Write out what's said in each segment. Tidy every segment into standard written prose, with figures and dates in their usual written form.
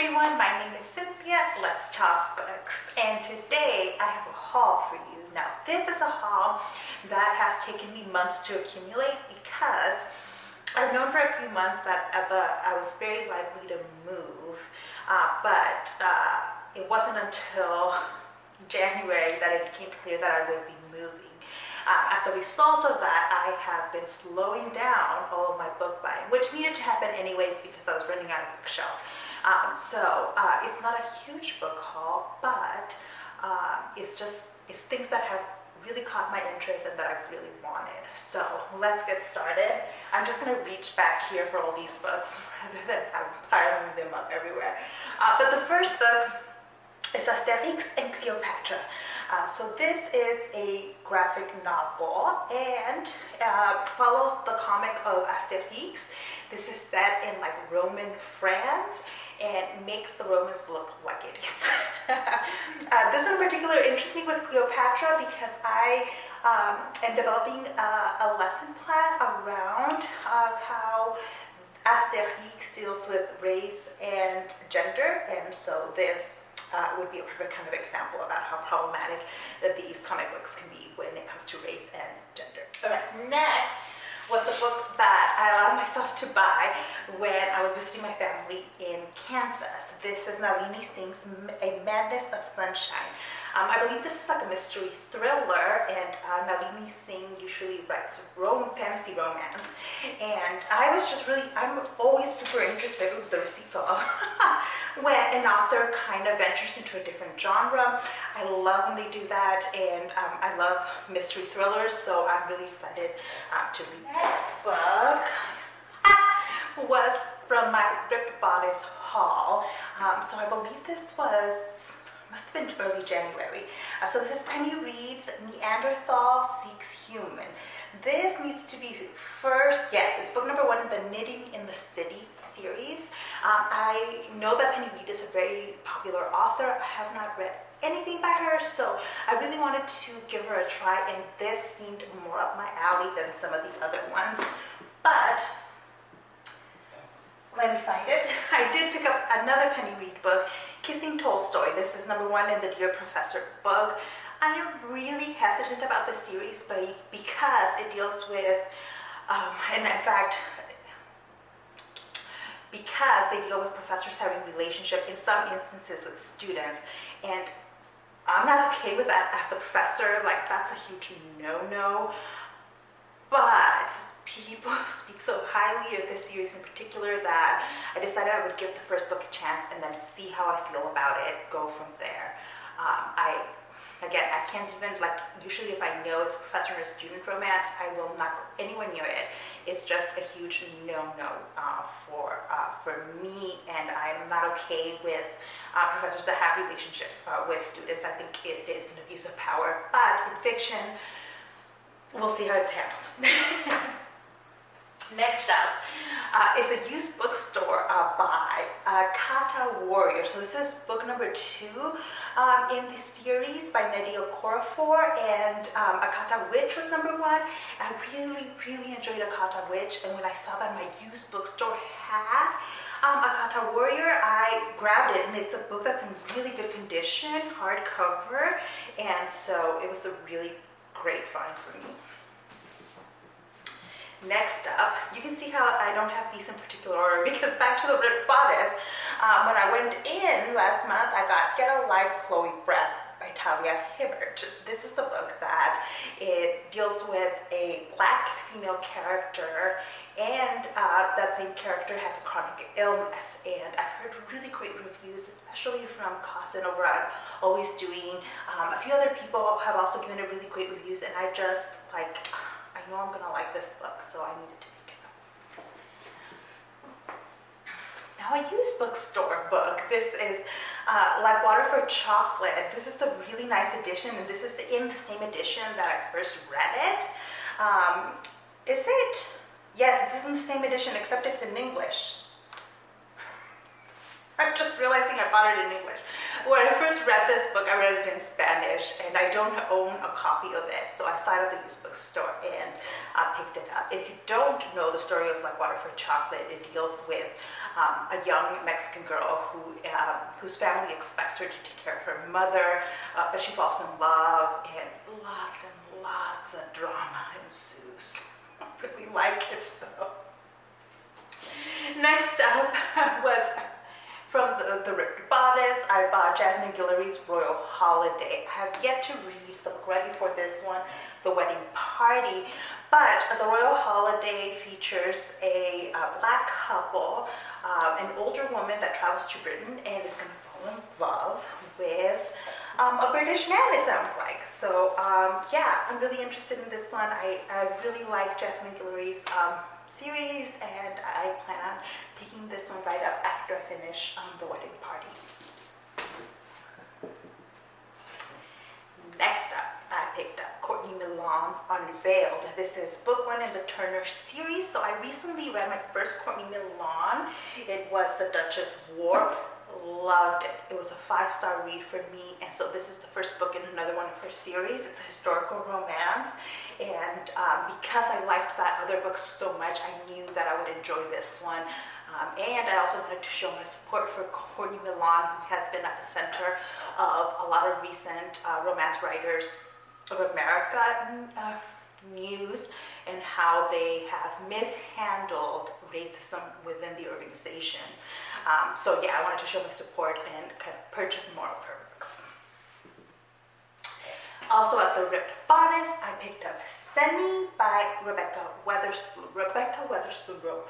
everyone, my name is Cynthia, let's talk books, and today I have a haul for you. Now this is a haul that has taken me months to accumulate because I've known for a few months that I was very likely to move, but it wasn't until January that it became clear that I would be moving. As a result of that, I have been slowing down all of my book buying, which needed to happen anyways because I was running out of bookshelf. It's not a huge book haul, but it's things that have really caught my interest and that I've really wanted. So let's get started. I'm just going to reach back here for all these books rather than piling them up everywhere. But the first book is Asterix and Cleopatra. So this is a graphic novel and follows the comic of Asterix. This is set in like Roman France and makes the Romans look like idiots. This one in particular interests me with Cleopatra because I am developing a lesson plan around how Asterix deals with race and gender, and so this would be a perfect kind of example about how problematic that these comic books can be when it comes to race and gender. Alright, next was the book that I allowed myself to buy when I was visiting my family in Kansas. This is Nalini Singh's A Madness of Sunshine. I believe this is like a mystery thriller, and Nalini Singh usually writes fantasy romance. And I'm always super interested with the receipt fell off when an author kind of ventures into a different genre. I love when they do that, and I love mystery thrillers, so I'm really excited to read this book. Was from my Ripped Bodice haul. So I believe this must have been early January. So this is Penny Reid's Neanderthal Seeks Human. This needs to be it's book number 1 in the Knitting in the City series. I know that Penny Reid is a very popular author. I have not read anything by her, so I really wanted to give her a try, and this seemed more up my alley than some of the other ones. But let me find it. I did pick up another Penny Reid book, Kissing Tolstoy. This is number 1 in the Dear Professor book. I am really hesitant about this series because it deals with, because they deal with professors having relationship in some instances with students, and I'm not okay with that as a professor. Like, that's a huge no-no. But people speak so highly of this series in particular that I decided I would give the first book a chance and then see how I feel about it, go from there. I can't even, usually if I know it's a professor and a student romance, I will not go anywhere near it. It's just a huge no-no for me, and I'm not okay with professors that have relationships with students. I think it is an abuse of power, but in fiction, we'll see how it's handled. Next up is a used bookstore by Akata Warrior. So this is book number 2 in the series by Nedi Okorafor, and Akata Witch was number 1. I really, really enjoyed Akata Witch, and when I saw that my used bookstore had Akata Warrior, I grabbed it, and it's a book that's in really good condition, hardcover, and so it was a really great find for me. Next up, you can see how I don't have these in particular order because back to the Ripped Bodice. When I went in last month, I got Get a Life, Chloe Brett by Talia Hibbert. This is the book that it deals with a black female character, and that same character has a chronic illness. And I've heard really great reviews, especially from Cousin over at Always Doing. A few other people have also given it really great reviews, and I just I know I'm gonna like this book, so I needed to pick it up. Now, a used bookstore book. This is Like Water for Chocolate. This is a really nice edition, and this is in the same edition that I first read it. Is it? Yes, this is in the same edition, except it's in English. I'm just realizing I bought it in English. When I first read this book, I read it in Spanish, and I don't own a copy of it, so I saw it at the used bookstore and picked it up. If you don't know the story of like Water for Chocolate, it deals with a young Mexican girl whose family expects her to take care of her mother, but she falls in love, and lots of drama ensues. I really like it though. Next up was from the Ripped Bodice. I bought Jasmine Gillory's Royal Holiday. I have yet to read the book right before this one, The Wedding Party, but the Royal Holiday features a black couple, an older woman that travels to Britain and is going to fall in love with a British man, it sounds like. So yeah, I'm really interested in this one. I really like Jasmine Gillory's series, and I plan on picking this one right up after I finish The Wedding Party. Next up, I picked up Courtney Milan's Unveiled. This is book 1 in the Turner series. So I recently read my first Courtney Milan. It was The Duchess Warp. Loved it. It was a 5-star read for me, and so this is the first book in another one of her series. It's a historical romance, and because I liked that other book so much, I knew that I would enjoy this one. And I also wanted to show my support for Courtney Milan, who has been at the center of a lot of recent romance writers of America news and how they have mishandled racism within the organization. So yeah, I wanted to show my support and kind of purchase more of her books. Also at the Ripped Bodice, I picked up Xeni by Rebecca Weatherspoon. Rebecca Weatherspoon wrote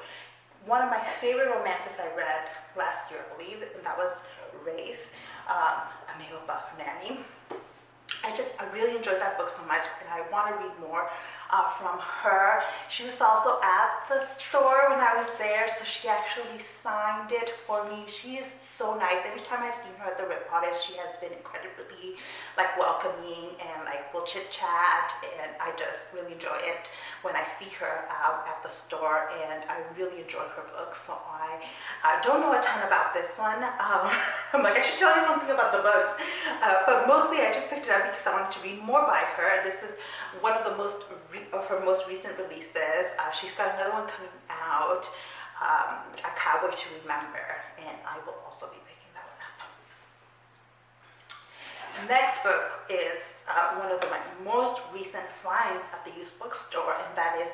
one of my favorite romances I read last year, I believe, and that was Reid, a male buff nanny. I really enjoyed that book so much, and I want to read more from her. She was also at the store when I was there, so she actually signed it for me. She is so nice. Every time I've seen her at the Ripped Bodice, she has been incredibly like welcoming, and like we'll chit chat, and I just really enjoy it when I see her out at the store, and I really enjoy her books. So I don't know a ton about this one. I'm like, I should tell you something about the books, but mostly I just picked it up because I wanted to read more by her. This is one of her most recent releases. She's got another one coming out, A Cowboy to Remember, and I will also be picking that one up. The next book is one of my most recent finds at the used bookstore, and that is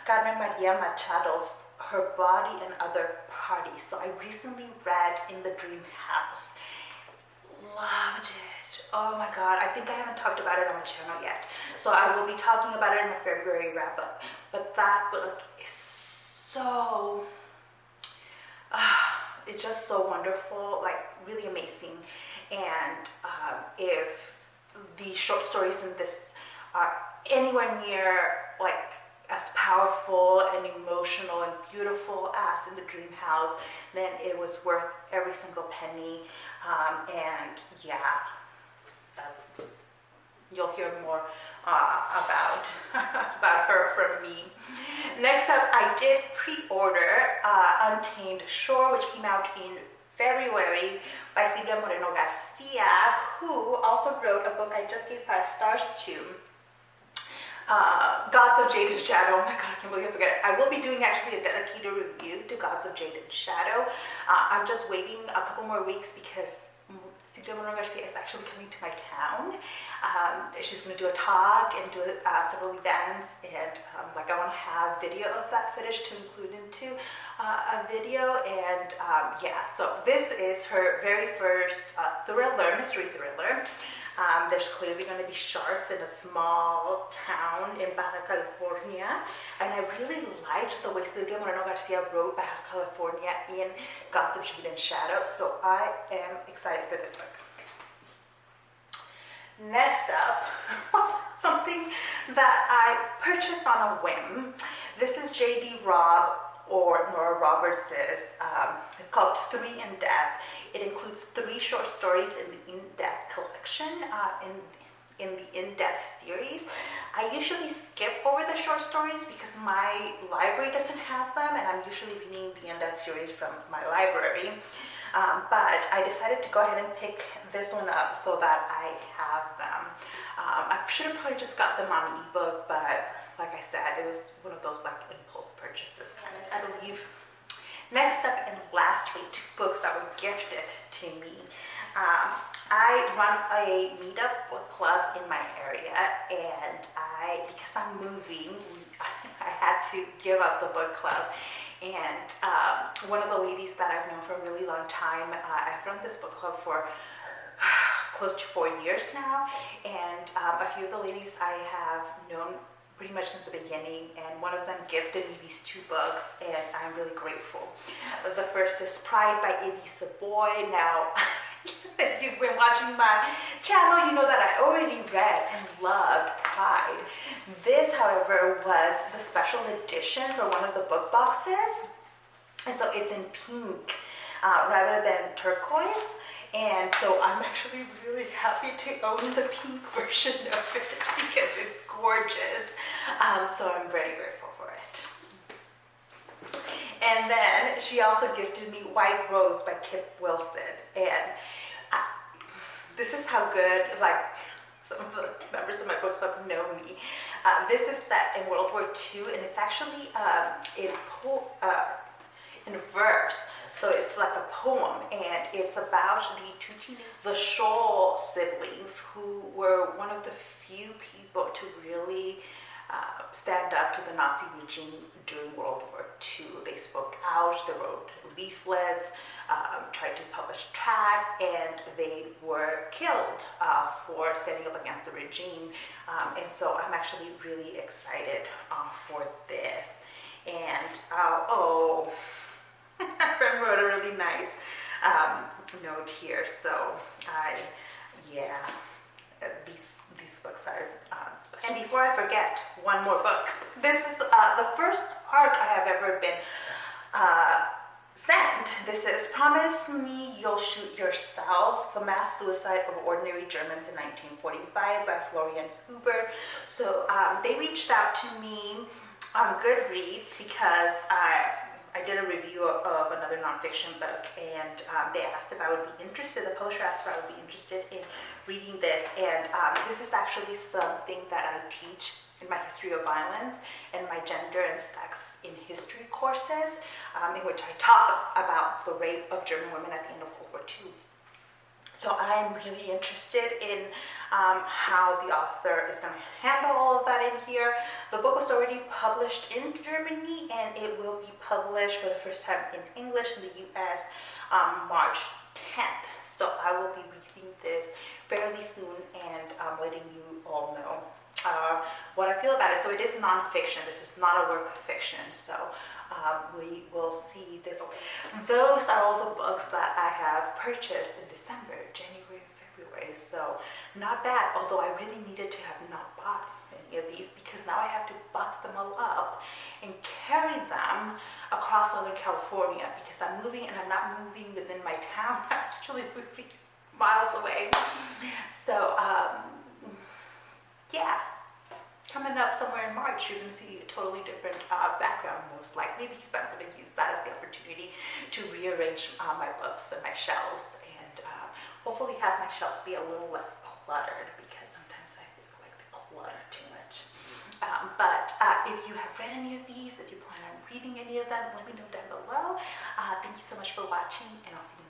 Carmen Machado's Her Body and Other Parties. So I recently read In the Dreamhouse. Loved it. Oh my god, I think I haven't talked about it on the channel yet, so I will be talking about it in my February wrap-up. But that book is so it's just so wonderful, like really amazing. And if the short stories in this are anywhere near like as powerful and emotional and beautiful as in the Dreamhouse, then it was worth every single penny. And yeah, you'll hear more about her from me. Next up, I did pre-order Untamed Shore, which came out in February by Silvia Moreno-Garcia, who also wrote a book I just gave 5 stars to, Gods of Jade and Shadow. Oh my god, I can't believe I forgot it. I will be doing actually a dedicated review to Gods of Jade and Shadow. I'm just waiting a couple more weeks because Silvia Moreno-Garcia is actually coming to my town. She's going to do a talk and do several events, and like I want to have video of that footage to include into a video. And yeah, so this is her very first thriller, mystery thriller. There's clearly going to be sharks in a small town in Baja California, and I really liked the way Silvia Moreno-Garcia wrote Baja California in Gods of Jade and Shadow, so I am excited for this book. Next up was something that I purchased on a whim. This is J.D. Robb or Nora Roberts'. It's called 3 in Death. It includes 3 short stories in the In Death collection, in the In Death series. I usually skip over the short stories because my library doesn't have them, and I'm usually reading the In Death series from my library. But I decided to go ahead and pick this one up so that I have them. I should have probably just got them on ebook, but like I said, it was one of those like impulse purchases kind of, I believe. Next up, and lastly, 2 books that were gifted to me. I run a meetup book club in my area, and because I'm moving, I had to give up the book club. And one of the ladies that I've known for a really long time, I've run this book club for close to 4 years now, and a few of the ladies I have known pretty much since the beginning, and one of them gifted me these 2 books, and I'm really grateful. The first is Pride by Ibi Zoboi. Now, if you've been watching my channel, you know that I already read and loved Pride. This, however, was the special edition for one of the book boxes, and so it's in pink rather than turquoise. And so I'm actually really happy to own the pink version of it because it's gorgeous. So I'm very grateful for it. And then she also gifted me White Rose by Kip Wilson. And this is how good, like, some of the members of my book club know me. This is set in World War II, and it's actually in verse. So it's like a poem, and it's about the Scholl siblings, who were one of the few people to really stand up to the Nazi regime during World War II. They spoke out, they wrote leaflets, tried to publish tracts, and they were killed for standing up against the regime. And so I'm actually really excited for this. And my friend wrote a really nice note here. So these books are special. And before I forget, one more book. This is the first arc I have ever been sent. This is Promise Me You'll Shoot Yourself, The Mass Suicide of Ordinary Germans in 1945 by Florian Huber. So they reached out to me on Goodreads because I did a review of another nonfiction book, and they asked if I would be interested, the publisher asked if I would be interested in reading this, and this is actually something that I teach in my history of violence and my gender and sex in history courses, in which I talk about the rape of German women at the end of World War II. So I'm really interested in how the author is going to handle all of that in here. The book was already published in Germany, and it will be published for the first time in English in the US March 10th. So I will be reading this fairly soon and letting you all know what I feel about it. So it is nonfiction. This is not a work of fiction. So we will see this. Those are all the books that I have purchased in December, January, and February. So not bad, although I really needed to have not bought any of these, because now I have to box them all up and carry them across Southern California, because I'm moving, and I'm not moving within my town. I'm actually moving miles away. So coming up somewhere in March, you're going to see a totally different background, most likely, because I'm going to use that as the opportunity to rearrange my books and my shelves, and hopefully have my shelves be a little less cluttered, because sometimes I think like they clutter too much. But if you have read any of these, if you plan on reading any of them, let me know down below. Thank you so much for watching, and I'll see you